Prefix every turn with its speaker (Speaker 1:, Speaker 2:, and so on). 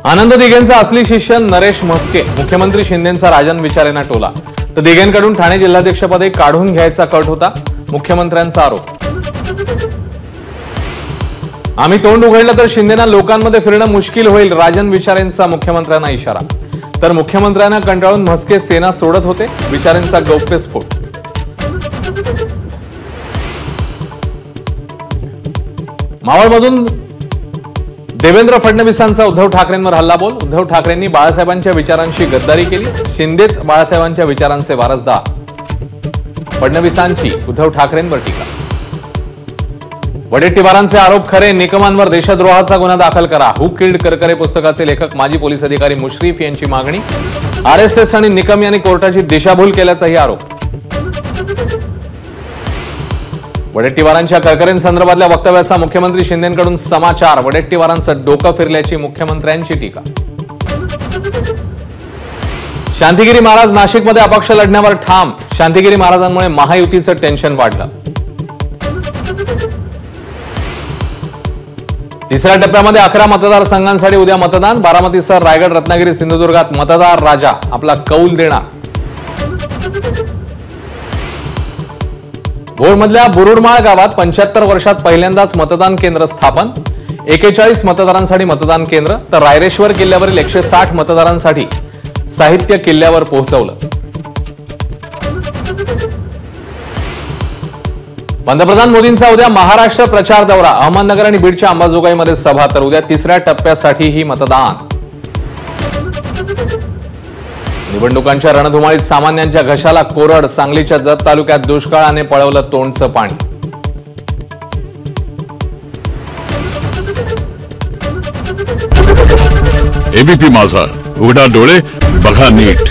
Speaker 1: आनंद दिघेंचा असली शिष्य नरेश म्हस्के मुख्यमंत्री शिंदेंचा राजन विचारेंना टोला। तर दिघेंकडून ठाणे जिल्हाध्यक्षपदे काढून घ्यायचा कट होता, मुख्यमंत्र्यांचा आरोप। आम्ही तोंड उघडलं तर शिंदेना लोकांमध्ये फिरणं मुश्किल होईल, राजन विचारेंचा मुख्यमंत्र्यांना इशारा। तर मुख्यमंत्र्यांना कंटाळून म्हस्के सेना सोडत होते, विचारेंचा गौप्यस्फोट। मावळमधून देवेंद्र फडणवीसांचा उद्धव ठाकरेंवर हल्लाबोल। उद्धव ठाकरेंनी बाळासाहेबांच्या विचारांशी गद्दारी केली, शिंदेच बाळासाहेबांच्या विचारांचे वारसदार। फडणवीसांची उद्धव ठाकरेंवर टीका। वडेट्टीवारांचे आरोप खरे, निकमांवर देशद्रोहाचा गुन्हा दाखल करा। हू किल्ड करकरे पुस्तकाचे लेखक माजी पोलीस अधिकारी मुश्रीफ यांची मागणी। आरएसएस आणि निकम यांनी कोर्टाची दिशाभूल केल्याचाही आरोप। वडेट्टीवारांच्या करकरेंसंदर्भातल्या वक्तव्याचा मुख्यमंत्री शिंदेंकडून समाचार। वडेट्टीवारांचं डोकं फिरल्याची मुख्यमंत्र्यांची टीका। शांतिगिरी महाराज नाशिकमध्ये अपक्ष लढण्यावर ठाम, शांतिगिरी महाराजांमुळे महायुतीचं टेन्शन वाढलं। तिसऱ्या टप्प्यामध्ये 11 मतदारसंघांसाठी उद्या मतदान। बारामतीसह रायगड, रत्नागिरी, सिंधुदुर्गात मतदार राजा आपला कौल देणार। भोरमधल्या बुरुडमाळ गावात 75 वर्षात पहिल्यांदाच मतदान केंद्र स्थापन। 41 मतदारांसाठी मतदान केंद्र, तर रायरेश्वर किल्ल्यावरील 160 मतदारांसाठी साहित्य किल्ल्यावर पोहोचवलं। पंतप्रधान मोदींचा उद्या महाराष्ट्र प्रचार दौरा। अहमदनगर आणि बीडच्या अंबाजोगाईमध्ये सभा, तर उद्या तिसऱ्या टप्प्यासाठीही मतदान। निवडणुकांच्या रणधुमाळीत सामान्यांच्या घशाला कोरड। सांगलीच्या जत तालुक्यात दुष्काळाने पळवलं तोंडचं पाणी।
Speaker 2: एबीपी माझा, उघडा डोळे बघा नीट।